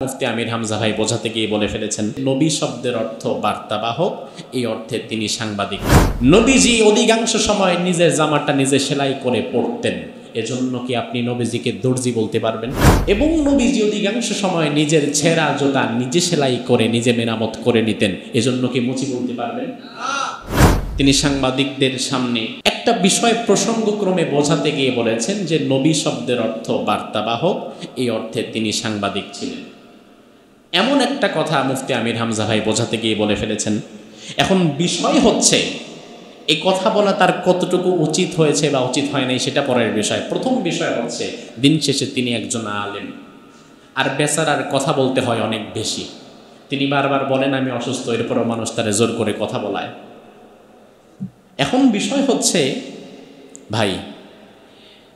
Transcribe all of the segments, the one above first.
মুফতি আমির হামজা ভাই বোঝাতে গিয়ে বলে ফেলেছেন, নবী শব্দের অর্থ বার্তাবাহক, এই অর্থে তিনি সাংবাদিক। নবীজি অধিকাংশ সময় নিজের জামাটা নিজে সেলাই করে পরতেন, এজন্য কি আপনি নবীজিকে দর্জি বলতে পারবেন? এবং নবীজি অধিকাংশ সময় নিজের ছেঁড়া জোতা নিজে সেলাই করে নিজে মেরামত করে নিতেন, এজন্য কি মুচি বলতে পারবেন? তিনি সাংবাদিকদের সামনে একটা বিষয় প্রসঙ্গক্রমে বোঝাতে গিয়ে বলেছেন যে নবী শব্দের অর্থ বার্তাবাহক, এই অর্থে তিনি সাংবাদিক ছিলেন। এমন একটা কথা মুফতি আমির হামজা ভাই বোঝাতে গিয়ে বলে ফেলেছেন। এখন বিষয় হচ্ছে এই কথা বলা তার কতটুকু উচিত হয়েছে বা উচিত হয় নাই সেটা পরের বিষয়। প্রথম বিষয় হচ্ছে দিন শেষে তিনি একজন আলেম, আর বেচারার কথা বলতে হয় অনেক বেশি। তিনি বারবার বলেন আমি অসুস্থ, এরপরও মানুষ তারে জোর করে কথা বলায়। এখন বিষয় হচ্ছে ভাই,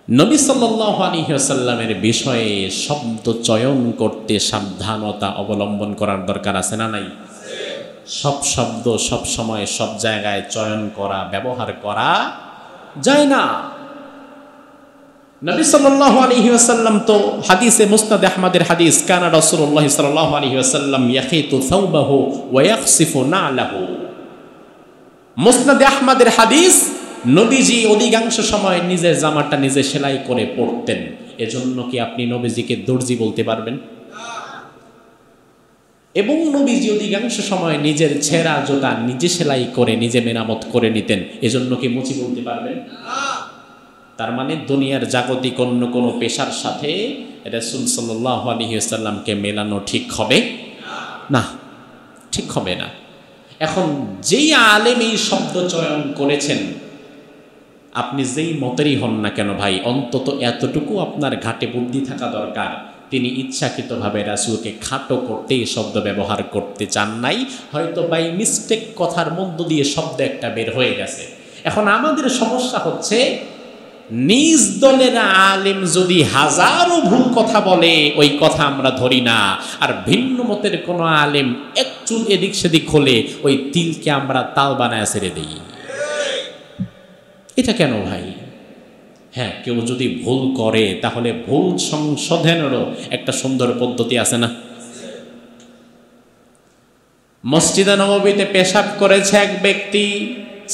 নবী সাল্লাল্লাহু আলাইহি ওয়াসাল্লামের বিষয়ে শব্দ চয়ন করতে সাবধানতা অবলম্বন করার দরকার আছে না নাই? সব শব্দ সব সময় সব জায়গায় চয়ন করা, ব্যবহার করা যায় না। নবী সাল্লাল্লাহু আলাইহি ওয়াসাল্লাম তো হাদিসে মুসনাদ আহমদের হাদিস, কানা রাসূলুল্লাহ সাল্লাল্লাহু আলাইহি ওয়াসাল্লাম ইয়াখিতু সাওবাহু ওয়া ইয়াখসিফু না'লাহু। মুসনাদ আহমদের হাদিস, নবীজি অধিকাংশ সময় নিজের জামাটা নিজে সেলাই করে পরতেন, এজন্য কি আপনি নবীজিকে দর্জি বলতে পারবেন? এবং নবীজি অধিকাংশ সময় নিজের ছেঁড়া জোতা নিজে সেলাই করে নিজে মেরামত করে নিতেন, এজন্য কি মুচি বলতে পারবেন? তার মানে দুনিয়ার জাগতিক অন্য কোনো পেশার সাথে রাসূল সাল্লাল্লাহু আলাইহি ওয়াসাল্লামকে মেলানো ঠিক হবে না, ঠিক হবে না। এখন যেই আলেম এই শব্দ চয়ন করেছেন, আপনি যেই মতেরই হন না কেন ভাই, অন্তত এতটুকু আপনার ঘাটে বুদ্ধি থাকা দরকার, তিনি ইচ্ছাকৃতভাবে রাসূলকে খাটো করতে এই শব্দ ব্যবহার করতে চান নাই, হয়তো বাই মিস্টেক কথার মধ্য দিয়ে শব্দ একটা বের হয়ে গেছে। এখন আমাদের সমস্যা হচ্ছে, নিজ দলের আলেম যদি হাজারো ভুল কথা বলে ওই কথা আমরা ধরি না, আর ভিন্ন মতের কোনো আলেম এক চুল এদিক সেদিক হলে ওই তিলকে আমরা তাল বানায় ছেড়ে দিই। এটা কেন ভাই? হ্যাঁ, কেউ যদি ভুল করে তাহলে ভুল সংশোধনেরও একটা সুন্দর পদ্ধতি আছে না? মসজিদে নববীতে পেশাব করেছে এক ব্যক্তি,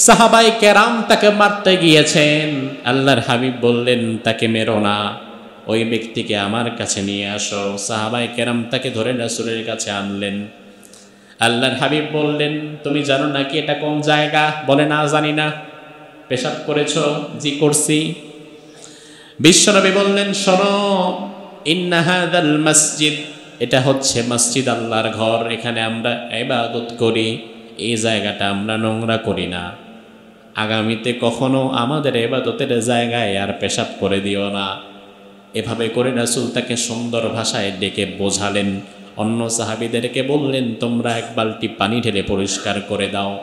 সাহাবায়ে কেরাম তাকে মারতে গিয়েছেন, আল্লাহর হাবিব বললেন তাকে মেরো না, ওই ব্যক্তিকে আমার কাছে নিয়ে আসো। সাহাবায়ে কেরাম তাকে ধরে রাসূলের কাছে আনলেন। আল্লাহর হাবিব বললেন তুমি জানো নাকি এটা কোন জায়গা? বলে না জানি না। পেশাব করেছো? জি করছি। বিশ্বনবী বললেন শোনো, ইন্না হাযাল মসজিদ, এটা হচ্ছে মসজিদ, আল্লাহর ঘর, এখানে আমরা ইবাদত করি, এই জায়গাটা আমরা নোংরা করি না, আগামীতে কখনো আমাদের ইবাদতের জায়গায় আর পেশাব করে দিও না। এভাবে করে রাসূল তাকে সুন্দর ভাষায় ডেকে বোঝালেন। অন্য সাহাবীদেরকে বললেন তোমরা এক বালতি পানি ঢেলে পরিষ্কার করে দাও।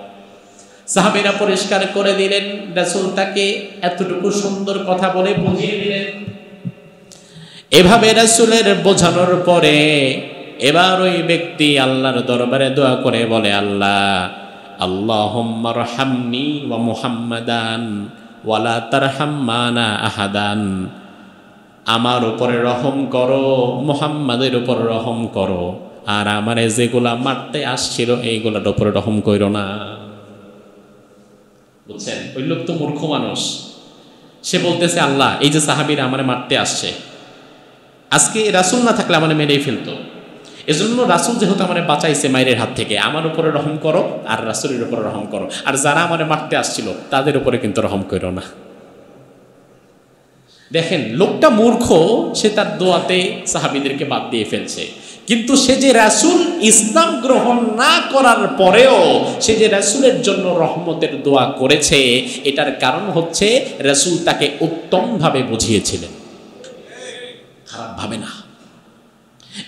সাহাবীরা পরিষ্কার করে দিলেন, রাসূল তাকে এতটুকু সুন্দর কথা বলে বুঝিয়ে দিলেন। এভাবে রাসূলের বোঝানোর পরে এবার ওই ব্যক্তি আল্লাহর দরবারে দোয়া করে বলে, আল্লাহ আল্লাহুম্মা রহামনি ওয়া মুহাম্মাদান ওয়ালা তারহাম মানা আহাদান, আমার উপরে রহম করো, মুহাম্মাদের উপর রহম করো, আর আমারে যেগুলা মারতে আসছিল এইগুলার উপরে রহম কইরো না। বুঝছেন? ওই লোক তো মূর্খ মানুষ, সে বলতেছে আল্লাহ এই যে সাহাবীরা আমারে মারতে আসছে, আজকে রাসূল না থাকলে আমারে মেরেই ফেলতো, এজন্য রাসূল যেহেতু আমারে বাঁচাইছে মায়ের হাত থেকে, আমার উপরে রহম করো আর রাসূলের উপরে রহম করো, আর যারা আমারে মারতে আসছিল তাদের উপরে কিন্তু রহম করো না। দেখেন লোকটা মূর্খ, সে তার দোয়াতে সাহাবীদেরকে বাদ দিয়ে ফেলছে, কিন্তু সে যে রাসূল ইসলাম গ্রহণ না করার পরেও সে যে রাসূলের জন্য রহমতের দোয়া করেছে, এটার কারণ হচ্ছে রাসূল তাকে উত্তমভাবে বুঝিয়েছিলেন, খারাপভাবে না।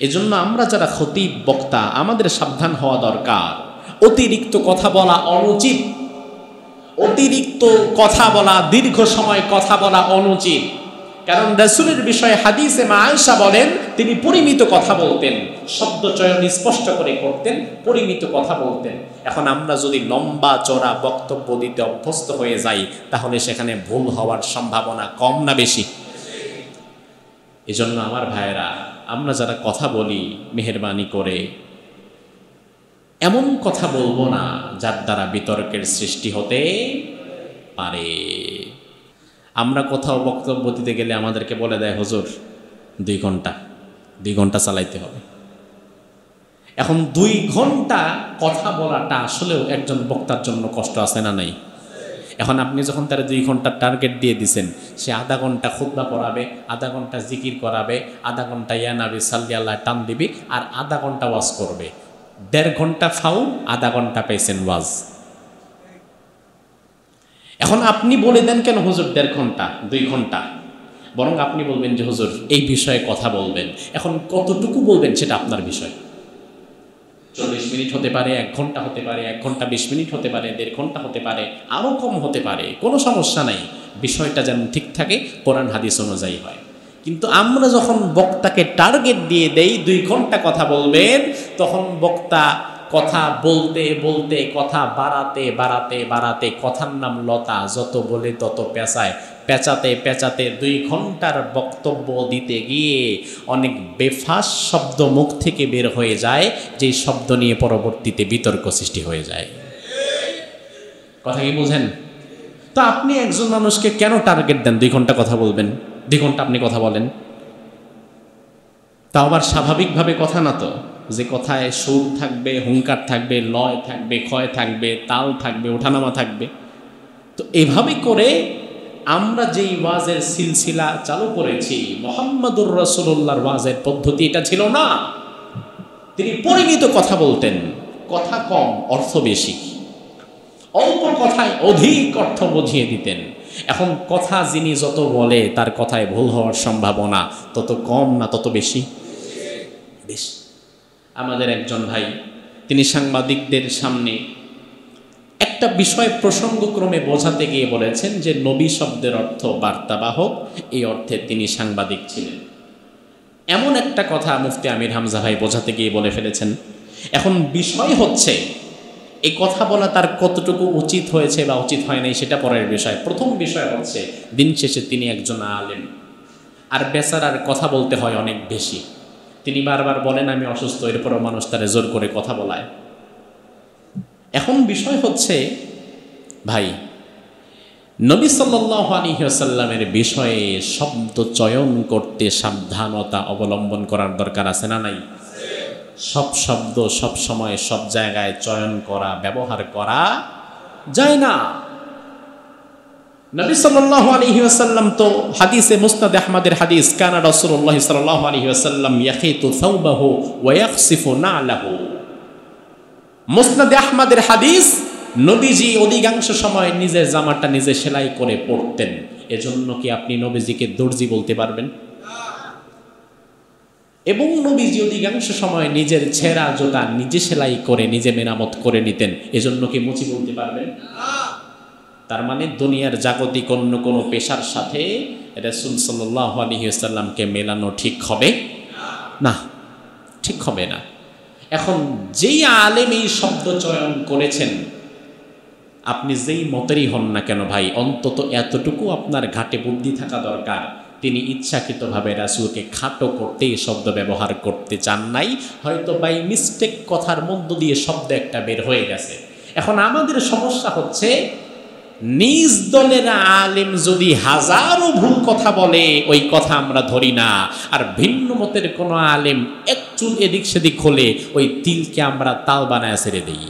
এজন্য আমরা যারা খতিব বক্তা, আমাদের সাবধান হওয়া দরকার। অতিরিক্ত কথা বলা অনুচিত, অতিরিক্ত কথা বলা, দীর্ঘ সময় কথা বলা অনুচিত। কারণ রাসূলের বিষয়ে হাদিসে মা আয়েশা বলেন তিনি পরিমিত কথা বলতেন, শব্দ চয়ন স্পষ্ট করে করতেন, পরিমিত কথা বলতেন। এখন আমরা যদি লম্বা চড়া বক্তব্য দিতে অভ্যস্ত হয়ে যাই তাহলে সেখানে ভুল হওয়ার সম্ভাবনা কম না বেশি? এজন্য আমার ভাইয়েরা, আমরা যারা কথা বলি, মেহেরবানি করে এমন কথা বলবো না যার দ্বারা বিতর্কের সৃষ্টি হতে পারে। আমরা কোথাও বক্তব্য দিতে গেলে আমাদেরকে বলে দেয়, হুজুর 2 ঘন্টা চালাইতে হবে। এখন 2 ঘন্টা কথা বলাটা আসলেও একজন বক্তার জন্য কষ্ট আছে না নাই? এখন আপনি যখন তার 2 ঘন্টার টার্গেট দিয়ে দিছেন, সে আধা ঘন্টা খুতবা পড়াবে, আধা ঘন্টা জিকির করাবে, আধা ঘন্টা ইয়া নবী সাল্লি আল্লাহ টান দিবি, আর আধা ঘন্টা ওয়াজ করবে। 1.5 ঘন্টা ফাউ, আধা ঘন্টা পেয়েছেন ওয়াজ। এখন আপনি বলে দেন কেন হুজুর 1.5 ঘন্টা 2 ঘন্টা, বরং আপনি বলবেন যে হুজুর এই বিষয়ে কথা বলবেন। এখন কতটুকু বলবেন সেটা আপনার বিষয়। 40 মিনিট হতে পারে, 1 ঘন্টা হতে পারে, 1 ঘন্টা 20 মিনিট হতে পারে, 1.5 ঘন্টা হতে পারে, আরও কম হতে পারে, কোনো সমস্যা নাই। বিষয়টা যেন ঠিক থাকে, কোরআন হাদিস অনুযায়ী হয়। কিন্তু আমরা যখন বক্তাকে টার্গেট দিয়ে দেই 2 ঘন্টা কথা বলবেন, তখন বক্তা কথা বলতে বলতে, কথা বাড়াতে বাড়াতে বাড়াতে, কথার নাম লতা, যত বলে তত পেঁচায়, পেঁচাতে পেঁচাতে 2 ঘন্টার বক্তব্য দিতে গিয়ে অনেক বেফাস শব্দ মুখ থেকে বের হয়ে যায়, যেই শব্দ নিয়ে পরবর্তীতে বিতর্ক সৃষ্টি হয়ে যায়। কথা কি বুঝেন? তো আপনি একজন মানুষকে কেন টার্গেট দেন 2 ঘন্টা কথা বলবেন? 2 ঘন্টা আপনি কথা বলেন, তা আবার স্বাভাবিকভাবে কথা না তো, যে কথায় সুর থাকবে, হুঙ্কার থাকবে, লয় থাকবে, ক্ষয় থাকবে, তাল থাকবে, ওঠানামা থাকবে। তো এভাবে করে আমরা যেই ওয়াজের সিলসিলা চালু করেছি, মুহাম্মদুর রাসূলুল্লাহর ওয়াজের পদ্ধতি এটা ছিল না। তিনি পরিমিত কথা বলতেন, কথা কম অর্থ বেশি, অল্প কথায় অধিক অর্থ বুঝিয়ে দিতেন। এখন কথা যিনি যত বলে তার কথায় ভুল হওয়ার সম্ভাবনা তত কম না তত বেশি? বেশি। আমাদের একজন ভাই, তিনি সাংবাদিকদের সামনে একটা বিষয় প্রসঙ্গক্রমে বোঝাতে গিয়ে বলেছেন যে নবী শব্দের অর্থ বার্তাবাহক, এই অর্থে তিনি সাংবাদিক ছিলেন। এমন একটা কথা মুফতি আমির হামজা ভাই বোঝাতে গিয়ে বলে ফেলেছেন। এখন বিষয় হচ্ছে, এই কথা বলা তার কতটুকু উচিত হয়েছে বা উচিত হয় নাই সেটা পরের বিষয়। প্রথম বিষয় হচ্ছে, দিন শেষে তিনি একজন আলেম, আর বেচারার কথা বলতে হয় অনেক বেশি। তিনি বারবার বলেন আমি অসুস্থ, এরপরও মানুষ তারে জোর করে কথা বলায়। এখন বিষয় হচ্ছে ভাই, নবী সাল্লাল্লাহু আলাইহি ওয়াসাল্লামের বিষয়ে শব্দ চয়ন করতে সাবধানতা অবলম্বন করার দরকার আছে না নাই? সব শব্দ সব সময় সব জায়গায় চয়ন করা, ব্যবহার করা যায় না। নবী সাল্লাল্লাহু আলাইহি ওয়াসাল্লাম তো হাদিসে মুসনাদ আহমদের হাদিস, কানা রাসূলুল্লাহ সাল্লাল্লাহু আলাইহি ওয়াসাল্লাম ইয়াখিতু সাওবাহু ওয়া ইয়াখসিফু না'লাহু। মুসনাদ আহমদের হাদিস, নবীজি অধিকাংশ সময় নিজের জামাটা নিজে সেলাই করে পরতেন। এজন্য কি আপনি নবীজিকে দর্জি বলতে পারবেন? এবং নবীজি অধিকাংশ সময় নিজের ছেঁড়া জুতা নিজে সেলাই করে নিজে মেরামত করে নিতেন। এজন্য কি মুচি বলতে পারবেন? তার মানে দুনিয়ার জাগতিক অন্য কোনো পেশার সাথে রাসূল সাল্লাল্লাহু আলাইহি ওয়াসাল্লামকে মেলানো ঠিক হবে না, ঠিক হবে না। এখন যেই আলেম এই শব্দ চয়ন করেছেন, আপনি যেই মতেরই হন না কেন ভাই, অন্তত এতটুকু আপনার ঘাটে বুদ্ধি থাকা দরকার, তিনি ইচ্ছাকৃতভাবে রাসূলকে খাটো করতে এই শব্দ ব্যবহার করতে চান নাই, হয়তো বাই মিস্টেক কথার মধ্য দিয়ে শব্দ একটা বের হয়ে গেছে। এখন আমাদের সমস্যা হচ্ছে, নিজ দলের আলেম যদি হাজারো ভুল কথা বলে ওই কথা আমরা ধরি না, আর ভিন্ন মতের কোনো আলেম এক চুল এদিক সেদিক হলে ওই তিলকে আমরা তাল বানায় ছেড়ে দিই।